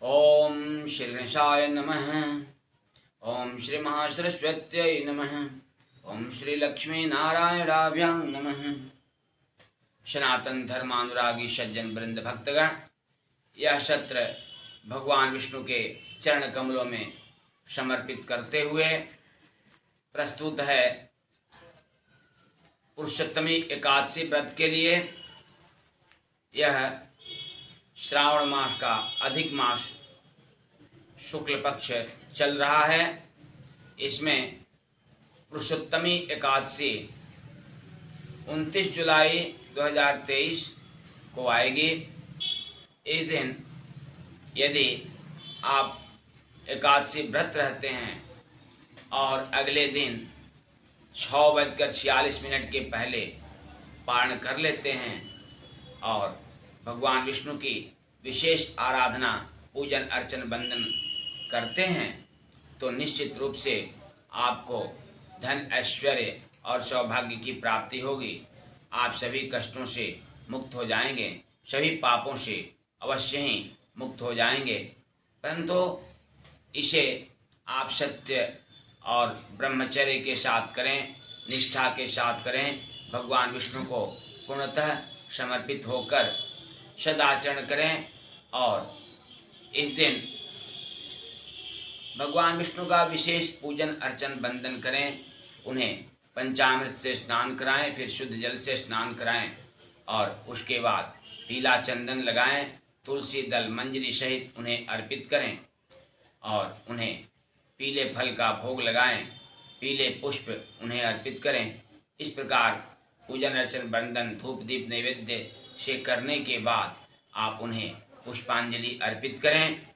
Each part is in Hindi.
ओम श्री गणेशाय नमः। ओम श्री महासरस्वत्यै नमः। ओम श्री लक्ष्मी नारायणाभ्यां नमः। सनातन धर्मानुरागी सज्जन वृंद भक्तगण, यह सत्र भगवान विष्णु के चरण कमलों में समर्पित करते हुए प्रस्तुत है पुरुषोत्तमी एकादशी व्रत के लिए। यह श्रावण मास का अधिक मास शुक्ल पक्ष चल रहा है। इसमें पुरुषोत्तमी एकादशी 29 जुलाई 2023 को आएगी। इस दिन यदि आप एकादशी व्रत रहते हैं और अगले दिन 6:46 के पहले पारण कर लेते हैं और भगवान विष्णु की विशेष आराधना, पूजन अर्चन वंदन करते हैं, तो निश्चित रूप से आपको धन, ऐश्वर्य और सौभाग्य की प्राप्ति होगी। आप सभी कष्टों से मुक्त हो जाएंगे, सभी पापों से अवश्य ही मुक्त हो जाएंगे। परंतु इसे आप सत्य और ब्रह्मचर्य के साथ करें, निष्ठा के साथ करें। भगवान विष्णु को पूर्णतः समर्पित होकर सदाचरण करें और इस दिन भगवान विष्णु का विशेष पूजन अर्चन वंदन करें। उन्हें पंचामृत से स्नान कराएं, फिर शुद्ध जल से स्नान कराएं और उसके बाद पीला चंदन लगाएं, तुलसी दल मंजरी सहित उन्हें अर्पित करें और उन्हें पीले फल का भोग लगाएं, पीले पुष्प उन्हें अर्पित करें। इस प्रकार पूजन अर्चन वंदन धूप दीप नैवेद्य से करने के बाद आप उन्हें पुष्पांजलि अर्पित करें,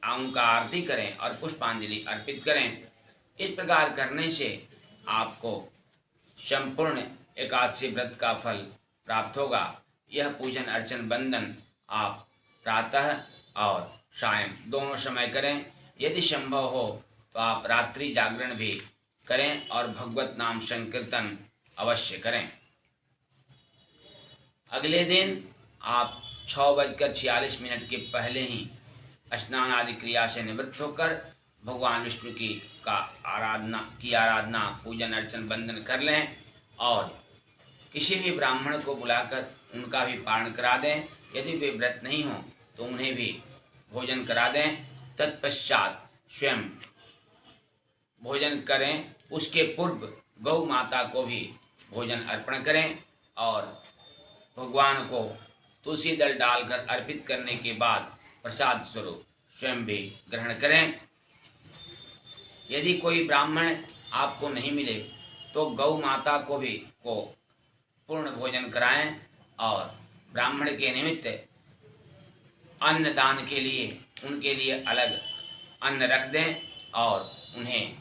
उनका आरती करें और पुष्पांजलि अर्पित करें। इस प्रकार करने से आपको संपूर्ण एकादशी व्रत का फल प्राप्त होगा। यह पूजन अर्चन वंदन आप प्रातः और सायं दोनों समय करें। यदि संभव हो तो आप रात्रि जागरण भी करें और भगवत नाम संकीर्तन अवश्य करें। अगले दिन आप 6:46 के पहले ही स्नान आदि क्रिया से निवृत्त होकर भगवान विष्णु की आराधना पूजन अर्चन वंदन कर लें और किसी भी ब्राह्मण को बुलाकर उनका भी पारण करा दें। यदि वे व्रत नहीं हों तो उन्हें भी भोजन करा दें। तत्पश्चात स्वयं भोजन करें। उसके पूर्व गौ माता को भी भोजन अर्पण करें और भगवान को तुलसी दल डालकर अर्पित करने के बाद प्रसाद स्वरूप स्वयं भी ग्रहण करें। यदि कोई ब्राह्मण आपको नहीं मिले तो गौ माता को भी पूर्ण भोजन कराएं और ब्राह्मण के निमित्त अन्न दान के लिए उनके लिए अलग अन्न रख दें और उन्हें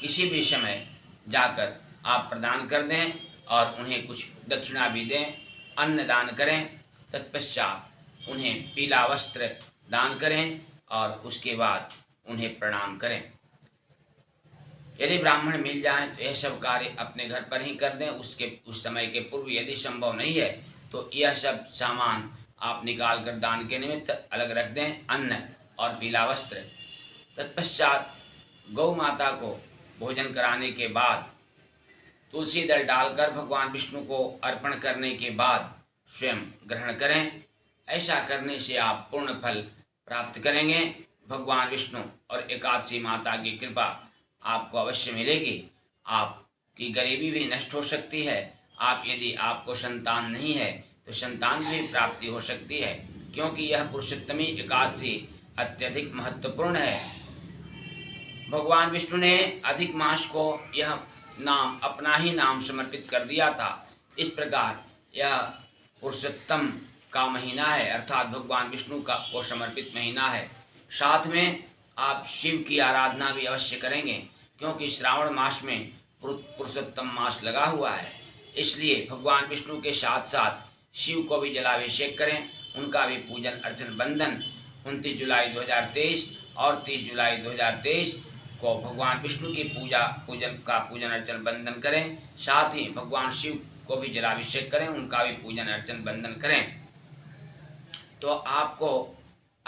किसी भी समय जाकर आप प्रदान कर दें और उन्हें कुछ दक्षिणा भी दें, अन्न दान करें। तत्पश्चात उन्हें पीला वस्त्र दान करें और उसके बाद उन्हें प्रणाम करें। यदि ब्राह्मण मिल जाए तो यह सब कार्य अपने घर पर ही कर दें। उस समय के पूर्व यदि संभव नहीं है तो यह सब सामान आप निकाल कर दान के निमित्त अलग रख दें, अन्न और पीला वस्त्र। तत्पश्चात गौ माता को भोजन कराने के बाद तुलसी दल डालकर भगवान विष्णु को अर्पण करने के बाद स्वयं ग्रहण करें। ऐसा करने से आप पूर्ण फल प्राप्त करेंगे। भगवान विष्णु और एकादशी माता की कृपा आपको अवश्य मिलेगी। आपकी गरीबी भी नष्ट हो सकती है। यदि आपको संतान नहीं है तो संतान की प्राप्ति हो सकती है, क्योंकि यह पुरुषोत्तमी एकादशी अत्यधिक महत्वपूर्ण है। भगवान विष्णु ने अधिक मास को यह नाम अपना ही नाम समर्पित कर दिया था। इस प्रकार यह पुरुषोत्तम का महीना है, अर्थात भगवान विष्णु का को समर्पित महीना है। साथ में आप शिव की आराधना भी अवश्य करेंगे, क्योंकि श्रावण मास में पुरुषोत्तम मास लगा हुआ है। इसलिए भगवान विष्णु के साथ साथ शिव को भी जलाभिषेक करें, उनका भी पूजन अर्चन वंदन 29 जुलाई 2023 और 30 जुलाई 2023 को भगवान विष्णु की पूजन अर्चन वंदन करें। साथ ही भगवान शिव को भी जलाभिषेक करें, उनका भी पूजन अर्चन वंदन करें। तो आपको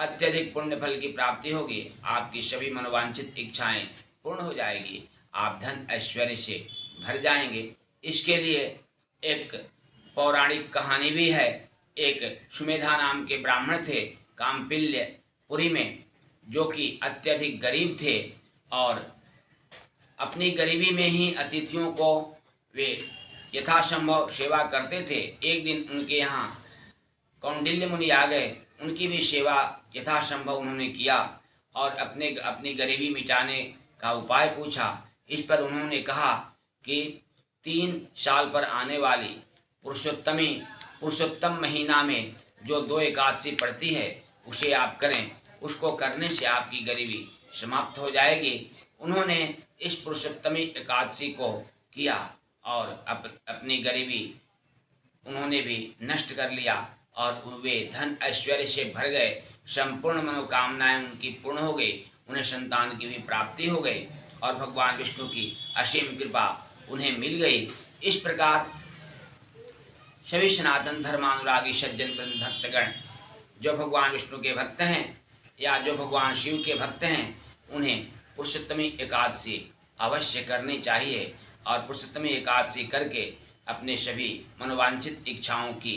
अत्यधिक पुण्य फल की प्राप्ति होगी, आपकी सभी मनोवांछित इच्छाएं पूर्ण हो जाएगी, आप धन ऐश्वर्य से भर जाएंगे। इसके लिए एक पौराणिक कहानी भी है। एक सुमेधा नाम के ब्राह्मण थे काम्पिल्यपुरी में, जो कि अत्यधिक गरीब थे और अपनी गरीबी में ही अतिथियों को वे यथासंभव सेवा करते थे। एक दिन उनके यहाँ कौंडिल्य मुनि आ गए, उनकी भी सेवा यथासंभव उन्होंने किया और अपनी गरीबी मिटाने का उपाय पूछा। इस पर उन्होंने कहा कि 3 साल पर आने वाली पुरुषोत्तम महीना में जो 2 एकादशी पड़ती है उसे आप करें, उसको करने से आपकी गरीबी समाप्त हो जाएगी। उन्होंने इस पुरुषोत्तमी एकादशी को किया और अपनी गरीबी उन्होंने भी नष्ट कर लिया और वे धन ऐश्वर्य से भर गए, संपूर्ण मनोकामनाएं उनकी पूर्ण हो गई, उन्हें संतान की भी प्राप्ति हो गई और भगवान विष्णु की असीम कृपा उन्हें मिल गई। इस प्रकार सभी सनातन धर्मानुरागी सज्जन वृंद भक्तगण जो भगवान विष्णु के भक्त हैं या जो भगवान शिव के भक्त हैं, उन्हें पुरुषोत्तमी एकादशी अवश्य करनी चाहिए और पुरुषोत्तमी एकादशी करके अपने सभी मनोवांछित इच्छाओं की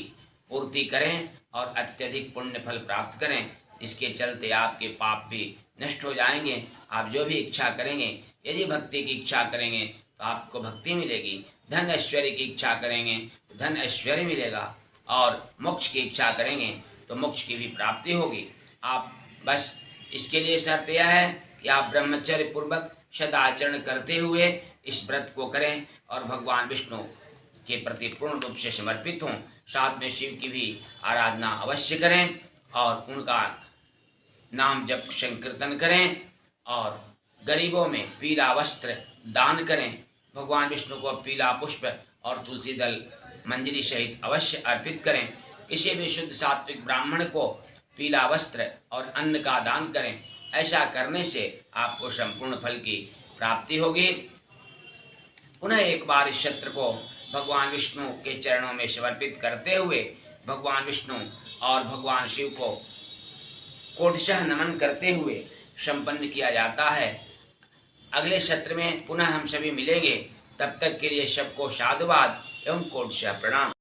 पूर्ति करें और अत्यधिक पुण्य फल प्राप्त करें। इसके चलते आपके पाप भी नष्ट हो जाएंगे। आप जो भी इच्छा करेंगे, यदि भक्ति की इच्छा करेंगे तो आपको भक्ति मिलेगी, धन ऐश्वर्य की इच्छा करेंगे तो धन ऐश्वर्य मिलेगा और मोक्ष की इच्छा करेंगे तो मोक्ष की भी प्राप्ति होगी। आप बस इसके लिए शर्त यह है कि आप ब्रह्मचर्य पूर्वक सदाचरण करते हुए इस व्रत को करें और भगवान विष्णु के प्रति पूर्ण रूप से समर्पित हों। साथ में शिव की भी आराधना अवश्य करें और उनका नाम जप संकीर्तन करें और गरीबों में पीला वस्त्र दान करें। भगवान विष्णु को पीला पुष्प और तुलसी दल मंजरी सहित अवश्य अर्पित करें। किसी भी शुद्ध सात्विक ब्राह्मण को पीला वस्त्र और अन्न का दान करें। ऐसा करने से आपको संपूर्ण फल की प्राप्ति होगी। पुनः एक बार इस क्षेत्र को भगवान विष्णु के चरणों में समर्पित करते हुए भगवान विष्णु और भगवान शिव को कोटशः नमन करते हुए संपन्न किया जाता है। अगले सत्र में पुनः हम सभी मिलेंगे, तब तक के लिए सबको साधुवाद एवं कोटशः प्रणाम।